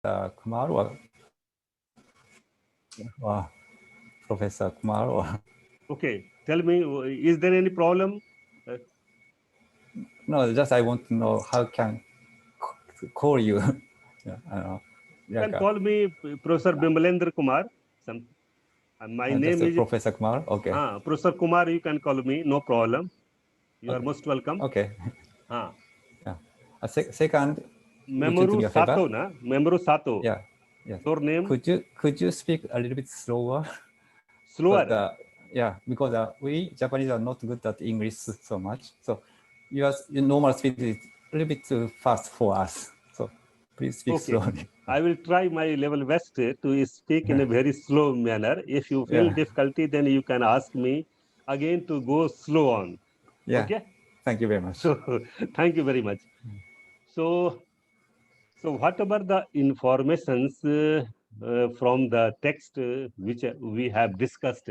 Kumar or Professor Kumar or Okay, tell me, is there any problem? no, just I want to know how can call you. Yeah, I don't know. You can call me Professor Bimbalendra Kumar. Some, my name is Professor Kumar. Okay. Professor Kumar. You can call me, no problem. You are most welcome. Okay. Ah. Yeah. Second, would you do Memoru me a favor? Sato, na? Memoru Sato. Yeah. Yes. Your name? Could you speak a little bit slower? Slower. But, yeah, because we Japanese are not good at English so much. So your normal speed is a little bit too fast for us. So please speak slowly. I will try my level best to speak in a very slow manner. If you feel difficulty, then you can ask me again to go slow on. Yeah. Okay. Thank you very much. So thank you very much. So whatever the informations from the text which we have discussed,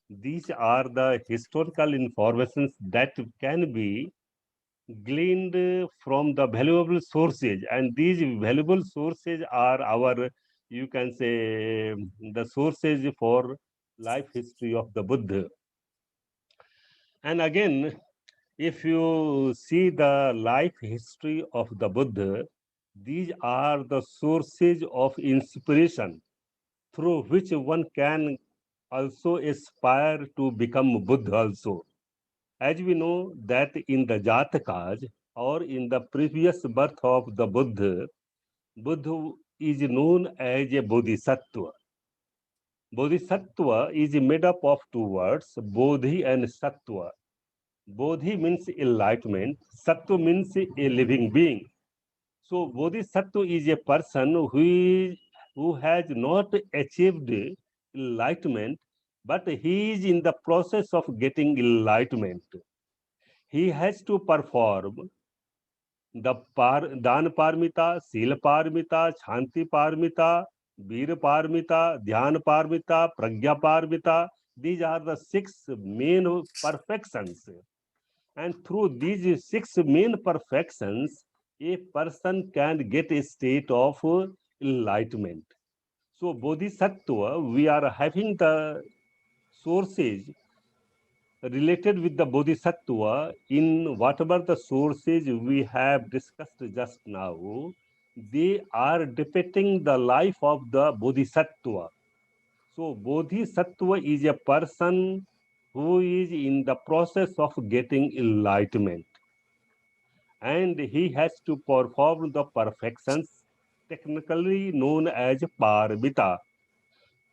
these are the historical informations that can be gleaned from the valuable sources, and these valuable sources are our, you can say, the sources for life history of the Buddha. And again, if you see the life history of the Buddha, these are the sources of inspiration through which one can also aspire to become Buddha also. As we know that in the Jatakas or in the previous birth of the Buddha, Buddha is known as a Bodhisattva. Bodhisattva is made up of two words, Bodhi and Sattva. Bodhi means enlightenment, Sattva means a living being. So Bodhisattva is a person who has not achieved enlightenment, but he is in the process of getting enlightenment. He has to perform the दान पारमिता, शील पारमिता, शांति पारमिता, वीर पारमिता, ध्यान पारमिता, प्रज्ञा Paramita. These are the six main perfections. And through these six main perfections, a person can get a state of enlightenment. So, Bodhisattva, we are having the sources related with the Bodhisattva in whatever the sources we have discussed just now. They are depicting the life of the Bodhisattva. So, Bodhisattva is a person who is in the process of getting enlightenment, and he has to perform the perfections technically known as Paramita.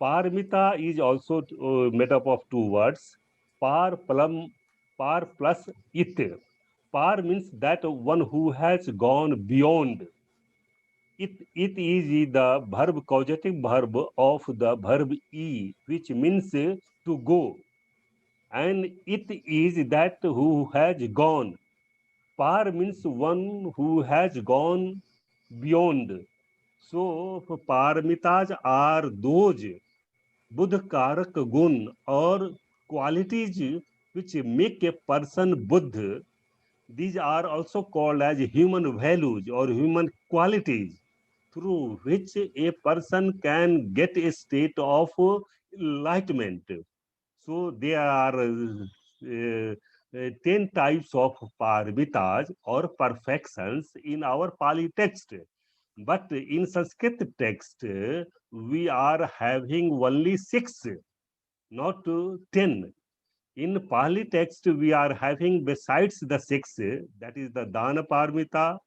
Paramita is also made up of two words, par plus it. Par means that one who has gone beyond. It is the verb, causative verb of the verb e, which means to go. And it is that who has gone. Par means one who has gone beyond. So, paramitas are those Buddhakarak gun or qualities which make a person Buddha. These are also called as human values or human qualities through which a person can get a state of enlightenment. So there are 10 types of paramitas or perfections in our Pali text. But in Sanskrit text, we are having only 6, not 10. In Pali text, we are having besides the 6, that is the Dana Parmita,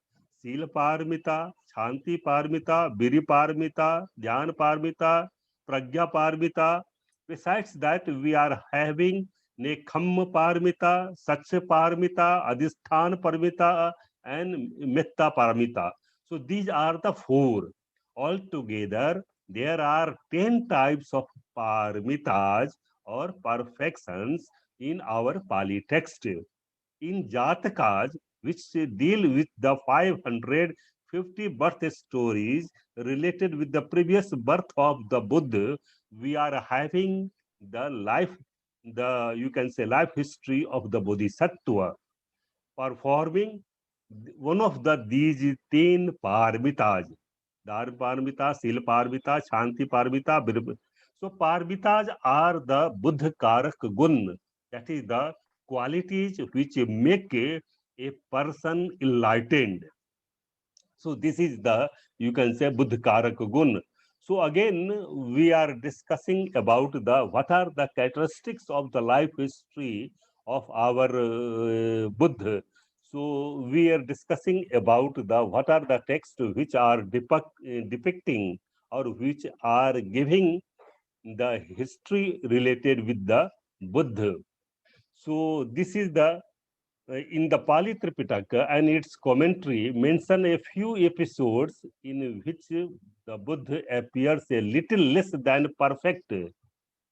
Sila Parmita, Shanti Parmita, Viri Parmita, Dhyan Parmita, Pragya Parmita. Besides that, we are having Nekham Parmita, Satya Parmita, Adhisthan Parmita, and Metta Parmita. So these are the 4. Altogether, there are 10 types of parmitas or perfections in our Pali text. In Jatakas, which deal with the 550 birth stories related with the previous birth of the Buddha, we are having the life, you can say life history of the Bodhisattva performing one of these 10 paramitas. Dharma Parmita, Sila Parmita, Shanti Parmita. So Parmitas are the Buddha Karak Gun. That is the qualities which make a person enlightened. So this is the, you can say, Buddha Karak Gun. So again, we are discussing about the what are the characteristics of the life history of our Buddha. So we are discussing about the what are the texts which are depicting or which are giving the history related with the Buddha. So this is the in the Pali Tripitaka and its commentary mention a few episodes in which the Buddha appears a little less than perfect.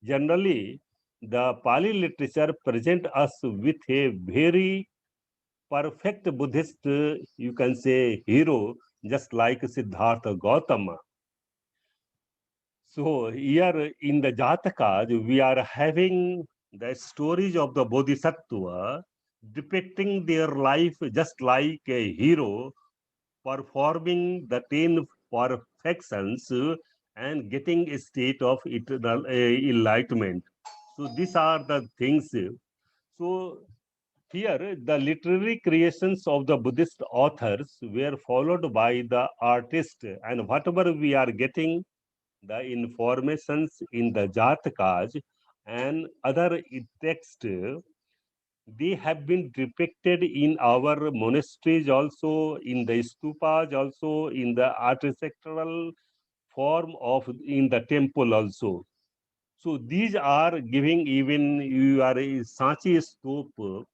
Generally, the Pali literature present us with a very perfect Buddhist, you can say, hero, just like Siddhartha Gautama. So here in the Jatakas, we are having the stories of the Bodhisattva depicting their life just like a hero performing the 10 perfections and getting a state of eternal enlightenment. So these are the things. So here, the literary creations of the Buddhist authors were followed by the artist, and whatever we are getting the informations in the Jatakas and other texts, they have been depicted in our monasteries also, in the stupas also, in the architectural form of in the temple also. So these are giving, even you are a Sanchi stupa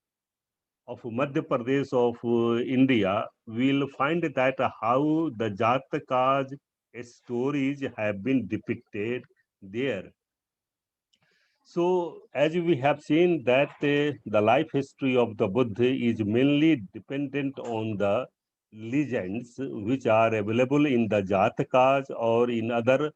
of Madhya Pradesh of India, will find that how the Jatakas stories have been depicted there. So, as we have seen that the life history of the Buddha is mainly dependent on the legends which are available in the Jatakas or in other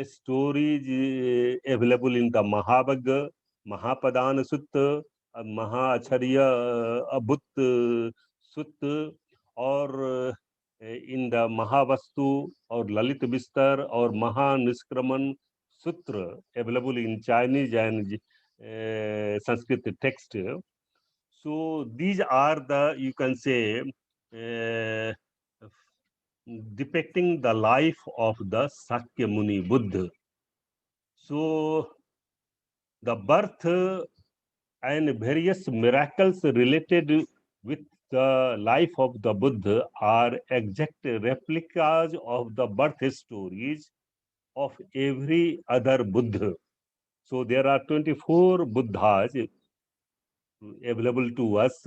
stories available in the Mahabhagga, Mahapadana Sutta, Mahacharya Abhut Sutta, or in the Mahavastu or Lalit Bistar or Mahaniskraman Sutra available in Chinese and Sanskrit text. So these are the, you can say, uh, depicting the life of the Sakyamuni Buddha. So the birth and various miracles related with the life of the Buddha are exact replicas of the birth stories of every other Buddha. So there are 24 Buddhas available to us.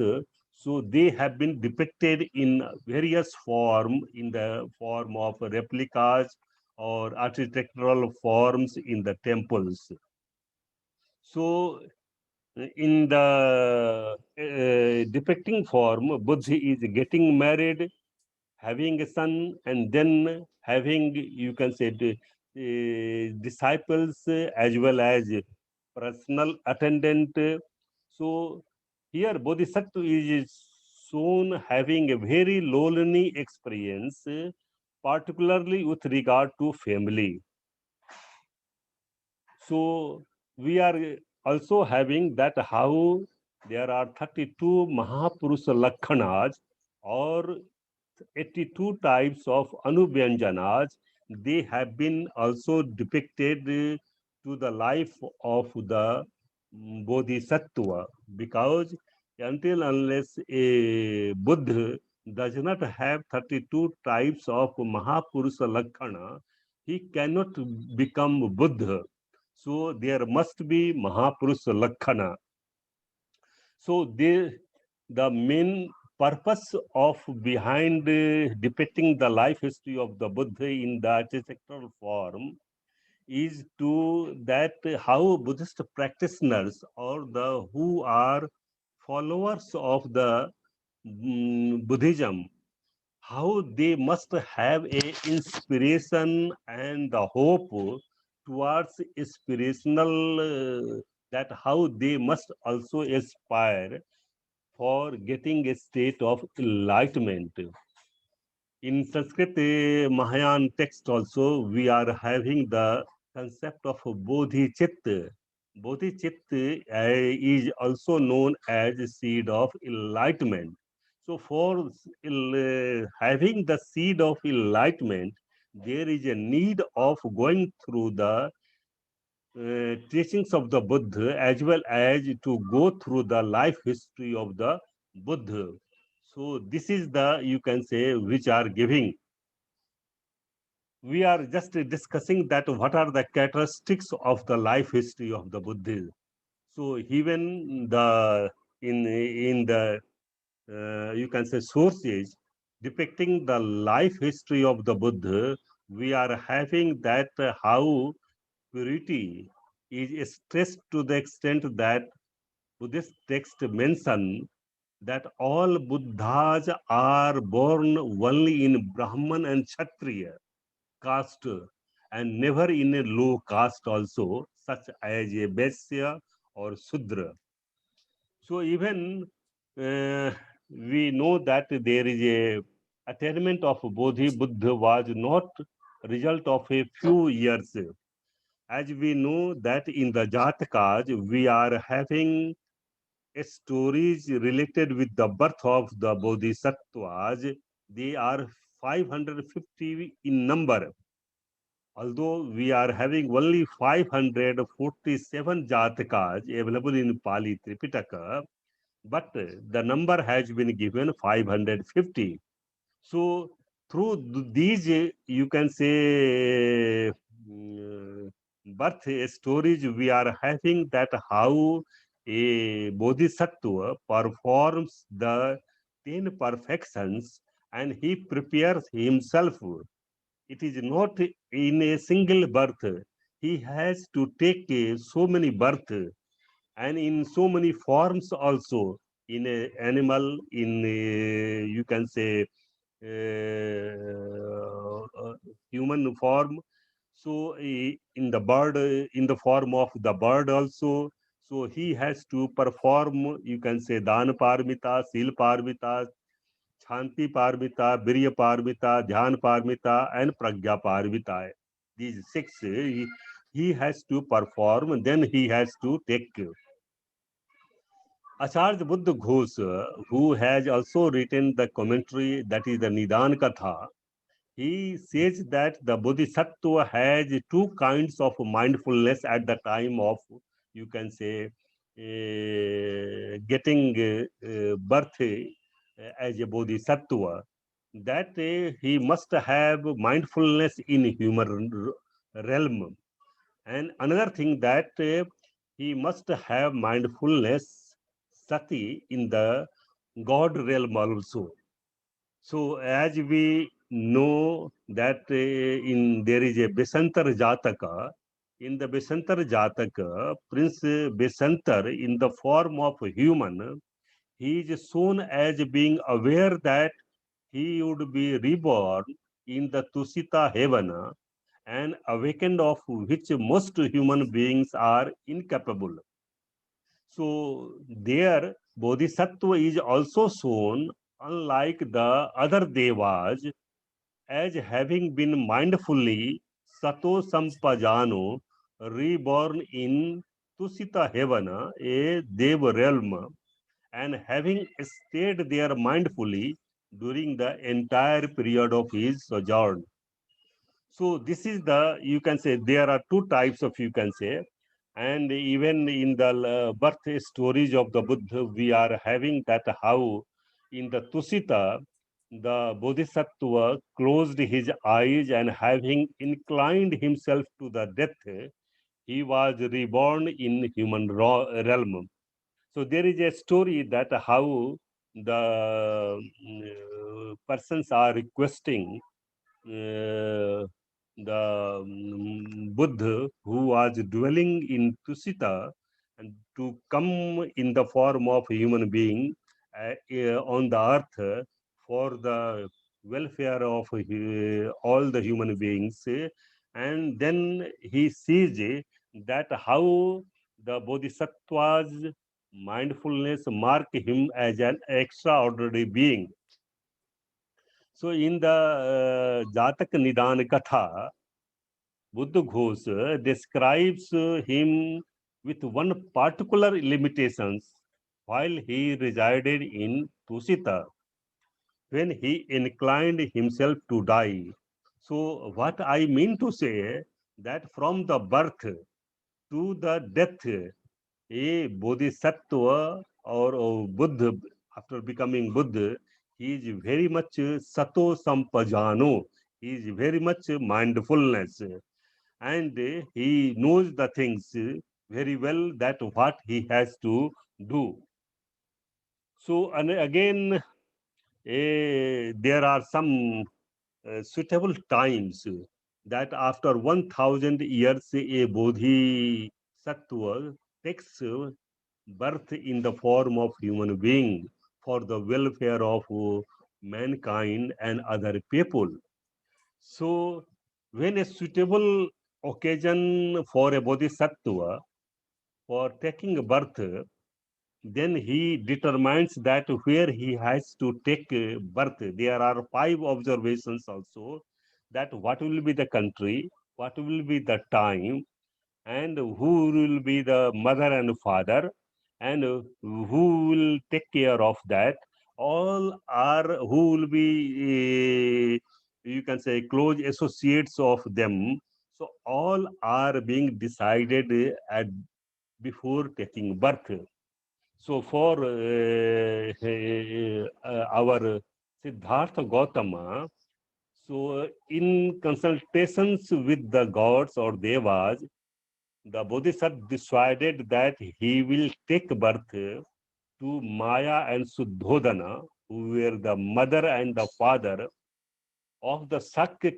So they have been depicted in various form, in the form of replicas or architectural forms in the temples. So in the depicting form, Buddha is getting married, having a son, and then having, you can say, disciples as well as personal attendant. So here Bodhisattva is shown having a very lonely experience, particularly with regard to family. So we are also having that how there are 32 Mahapurusha Lakkhanas or 82 types of Anubhyanjanas. They have been also depicted to the life of the Bodhisattva, because until unless a Buddha does not have 32 types of Mahapurusha Lakkhana, he cannot become Buddha. So there must be Mahapurusha Lakkhana. So the main purpose of behind depicting the life history of the Buddha in the architectural form is to that how Buddhist practitioners or the who are followers of the Buddhism, how they must have a inspiration and the hope towards inspirational that how they must also aspire for getting a state of enlightenment. In Sanskrit Mahayana text also, we are having the concept of Bodhicitta. Bodhicitta is also known as seed of enlightenment. So, for having the seed of enlightenment, there is a need of going through the teachings of the Buddha as well as to go through the life history of the Buddha. So, this is the, you can say, which are giving. We are just discussing that what are the characteristics of the life history of the Buddha. So even the in the you can say sources depicting the life history of the Buddha, we are having that how purity is stressed to the extent that Buddhist text mention that all Buddhas are born only in Brahman and Kshatriya caste and never in a low caste also, such as a Vaisya or Sudra. So even we know that there is a attainment of Bodhi Buddha was not result of a few years. As we know that in the Jatakas, we are having stories related with the birth of the Bodhisattvas. They are 550 in number. Although we are having only 547 Jatakas available in Pali Tripitaka, but the number has been given 550. So, through these, you can say, birth stories, we are having that how a bodhisattva performs the 10 perfections and he prepares himself. It is not in a single birth. He has to take so many birth and in so many forms also. In a animal, in you can say human form. So in the bird, in the form of the bird also. So he has to perform. You can say dan parmita, sil parmita, Shanti Parmita, Virya Parmita, Dhyan Parmita, and Pragya Parmita. These six he has to perform, then he has to take. Acharya Buddha Ghosh, who has also written the commentary that is the Nidan Katha, he says that the Bodhisattva has two kinds of mindfulness at the time of, you can say, getting birth as a Bodhisattva. That he must have mindfulness in human realm. And another thing that he must have mindfulness, sati, in the God realm also. So as we know that in there is a Besantar Jataka, in the Besantar Jataka, Prince Besantar in the form of a human, he is shown as being aware that he would be reborn in the Tusita heaven and awakened of which most human beings are incapable. So there, Bodhisattva is also shown, unlike the other devas, as having been mindfully Sato Sampajano, reborn in Tusita heaven, a Deva realm, and having stayed there mindfully during the entire period of his sojourn. So this is the, you can say, there are two types of, you can say, and even in the birth stories of the Buddha, we are having that how in the Tusita, the Bodhisattva closed his eyes and having inclined himself to the death, he was reborn in human realm. So there is a story that how the persons are requesting the Buddha who was dwelling in Tusita and to come in the form of a human being on the earth for the welfare of all the human beings. And then he sees that how the Bodhisattva's mindfulness mark him as an extraordinary being. So in the Jatak Nidan Katha, Buddha Ghosh describes him with one particular limitations while he resided in Tusita, when he inclined himself to die. So what I mean to say that from the birth to the death, a bodhisattva or a Buddha, after becoming Buddha, he is very much sato sampajano. He is very much mindfulness, and he knows the things very well that what he has to do. So, and again, there are some suitable times that after 1000 years a bodhisattva takes birth in the form of human being for the welfare of mankind and other people. So when a suitable occasion for a bodhisattva for taking birth, then he determines that where he has to take birth. There are 5 observations also, that what will be the country, what will be the time, and who will be the mother and father, and who will take care of that. All are who will be, you can say, close associates of them. So all are being decided at before taking birth. So for our Siddhartha Gautama, so in consultations with the gods or devas, the Bodhisattva decided that he will take birth to Maya and Suddhodana, who were the mother and the father of the Sakya